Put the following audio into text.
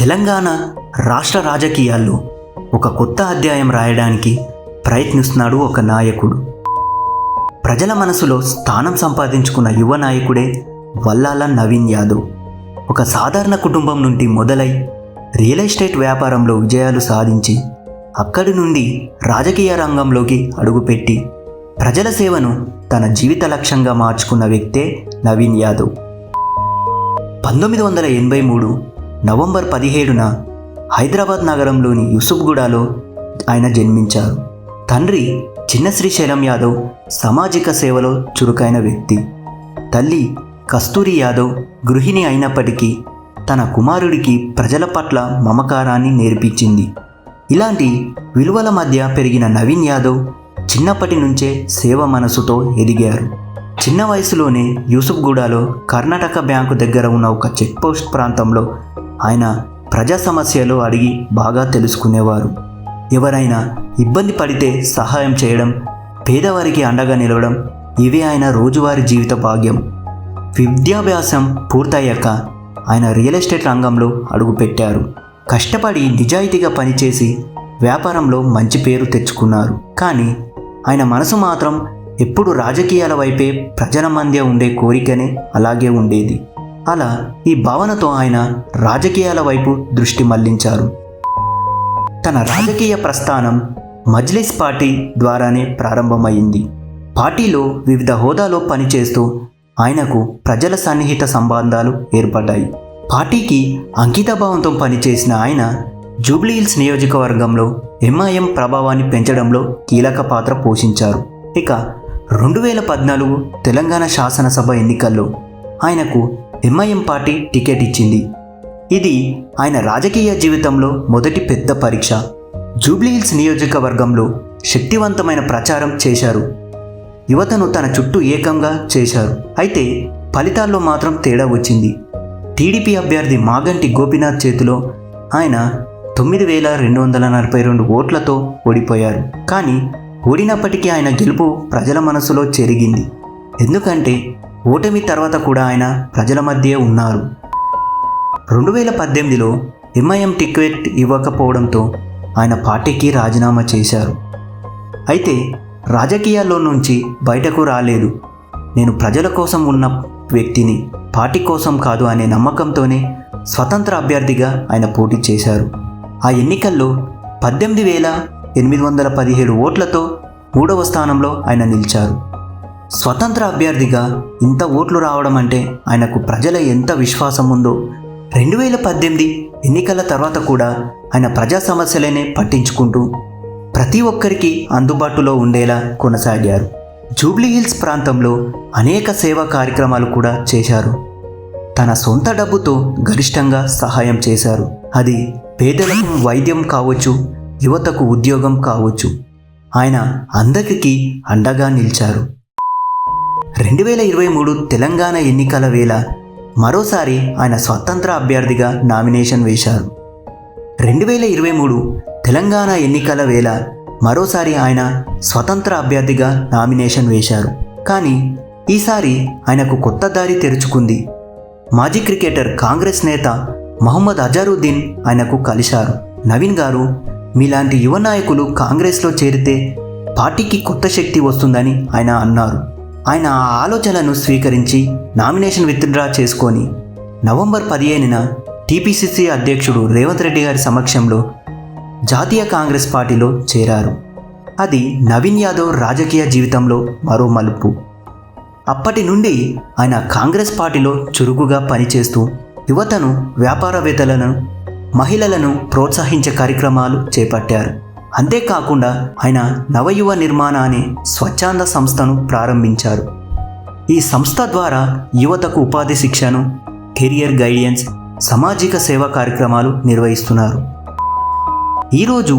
తెలంగాణ రాష్ట్ర రాజకీయాల్లో ఒక కొత్త అధ్యాయం రాయడానికి ప్రయత్నిస్తున్నాడు ఒక నాయకుడు. ప్రజల మనసులో స్థానం సంపాదించుకున్న యువ నాయకుడే వల్లాల నవీన్ యాదవ్. ఒక సాధారణ కుటుంబం నుండి మొదలై రియల్ ఎస్టేట్ వ్యాపారంలో విజయాలు సాధించి అక్కడి నుండి రాజకీయ రంగంలోకి అడుగుపెట్టి ప్రజల సేవను తన జీవిత లక్ష్యంగా మార్చుకున్న వ్యక్తే నవీన్ యాదవ్. 1983 నవంబర్ 17న హైదరాబాద్ నగరంలోని యూసుఫ్గూడలో ఆయన జన్మించారు. తండ్రి చిన్న శ్రీశైలం యాదవ్ సామాజిక సేవలో చురుకైన వ్యక్తి. తల్లి కస్తూరి యాదవ్ గృహిణి అయినప్పటికీ తన కుమారుడికి ప్రజల పట్ల మమకారాన్ని నేర్పించింది. ఇలాంటి విలువల మధ్య పెరిగిన నవీన్ యాదవ్ చిన్నప్పటి నుంచే సేవ మనసుతో ఎదిగారు. చిన్న వయసులోనే యూసుఫ్గూడలో కర్ణాటక బ్యాంకు దగ్గర ఉన్న ఒక చెక్ పోస్ట్ ప్రాంతంలో ఆయన ప్రజా సమస్యలు అడిగి బాగా తెలుసుకునేవారు. ఎవరైనా ఇబ్బంది పడితే సహాయం చేయడం, పేదవారికి అండగా నిలవడం ఇవే ఆయన రోజువారీ జీవిత భాగ్యం. విద్యాభ్యాసం పూర్తయ్యాక ఆయన రియల్ ఎస్టేట్ రంగంలో అడుగుపెట్టారు. కష్టపడి నిజాయితీగా పనిచేసి వ్యాపారంలో మంచి పేరు తెచ్చుకున్నారు. కానీ ఆయన మనసు మాత్రం ఎప్పుడు రాజకీయాల వైపే, ప్రజల మధ్య ఉండే కోరికనే అలాగే ఉండేది. అలా ఈ భావనతో ఆయన రాజకీయాల వైపు దృష్టి మళ్లించారు. తన రాజకీయ ప్రస్థానం మజ్లిస్ పార్టీ ద్వారానే ప్రారంభమైంది. పార్టీలో వివిధ హోదాలో పనిచేస్తూ ఆయనకు ప్రజల సన్నిహిత సంబంధాలు ఏర్పడ్డాయి. పార్టీకి అంకితభావంతో పనిచేసిన ఆయన జూబ్లీహిల్స్ నియోజకవర్గంలో ఎంఐఎం ప్రభావాన్ని పెంచడంలో కీలక పాత్ర పోషించారు. ఇక 2014 తెలంగాణ శాసనసభ ఎన్నికల్లో ఆయనకు ఎంఐఎం పార్టీ టికెట్ ఇచ్చింది. ఇది ఆయన రాజకీయ జీవితంలో మొదటి పెద్ద పరీక్ష. జూబ్లీహిల్స్ నియోజకవర్గంలో శక్తివంతమైన ప్రచారం చేశారు. యువతను తన చుట్టూ ఏకంగా చేశారు. అయితే ఫలితాల్లో మాత్రం తేడా వచ్చింది. టీడీపీ అభ్యర్థి మాగంటి గోపీనాథ్ చేతిలో ఆయన 9,242 ఓట్లతో ఓడిపోయారు. కానీ ఓడినప్పటికీ ఆయన గెలుపు ప్రజల మనసులో చెరిగింది. ఎందుకంటే ఓటమి తర్వాత కూడా ఆయన ప్రజల మధ్యే ఉన్నారు. 2018లో ఎంఐఎం టికెట్ ఇవ్వకపోవడంతో ఆయన పార్టీకి రాజీనామా చేశారు. అయితే రాజకీయాల్లో నుంచి బయటకు రాలేదు. నేను ప్రజల కోసం ఉన్న వ్యక్తిని, పార్టీ కోసం కాదు అనే నమ్మకంతోనే స్వతంత్ర అభ్యర్థిగా ఆయన పోటీ చేశారు. ఆ ఎన్నికల్లో 18,817 ఓట్లతో 3వ స్థానంలో ఆయన నిలిచారు. స్వతంత్ర అభ్యర్థిగా ఇంత ఓట్లు రావడం అంటే ఆయనకు ప్రజల ఎంత విశ్వాసం ఉందో. 2018 ఎన్నికల తర్వాత కూడా ఆయన ప్రజా సమస్యలనే పట్టించుకుంటూ ప్రతి ఒక్కరికి అందుబాటులో ఉండేలా కొనసాగారు. జూబ్లీహిల్స్ ప్రాంతంలో అనేక సేవా కార్యక్రమాలు కూడా చేశారు. తన సొంత డబ్బుతో గరిష్టంగా సహాయం చేశారు. అది పేదలకు వైద్యం కావచ్చు, యువతకు ఉద్యోగం కావచ్చు. ఆయన అందరికీ అండగా నిలిచారు. 2023 తెలంగాణ ఎన్నికల వేళ మరోసారి ఆయన స్వతంత్ర అభ్యర్థిగా నామినేషన్ వేశారు. 2023 తెలంగాణ ఎన్నికల వేళ మరోసారి ఆయన స్వతంత్ర అభ్యర్థిగా నామినేషన్ వేశారు. కానీ ఈసారి ఆయనకు కొత్త దారి తెరుచుకుంది. మాజీ క్రికెటర్, కాంగ్రెస్ నేత మహమ్మద్ అజారుద్దీన్ ఆయనకు కలిశారు. నవీన్ గారు, మీలాంటి యువ నాయకులు కాంగ్రెస్లో చేరితే పార్టీకి కొత్త శక్తి వస్తుందని ఆయన అన్నారు. ఆయన ఆ ఆలోచనలను స్వీకరించి నామినేషన్ విత్డ్రా చేసుకొని నవంబర్ 15న టీపీసీసీ అధ్యక్షుడు రేవంత్ రెడ్డి గారి సమక్షంలో జాతీయ కాంగ్రెస్ పార్టీలో చేరారు. అది నవీన్ యాదవ్ రాజకీయ జీవితంలో మరో మలుపు. అప్పటి నుండి ఆయన కాంగ్రెస్ పార్టీలో చురుకుగా పనిచేస్తూ యువతను, వ్యాపారవేత్తలను, మహిళలను ప్రోత్సహించే కార్యక్రమాలు చేపట్టారు. అంతేకాకుండా ఆయన నవయువ నిర్మాణ అనే స్వచ్ఛంద సంస్థను ప్రారంభించారు. ఈ సంస్థ ద్వారా యువతకు ఉపాధి శిక్షను, కెరియర్ గైడెన్స్, సామాజిక సేవా కార్యక్రమాలు నిర్వహిస్తున్నారు. ఈరోజు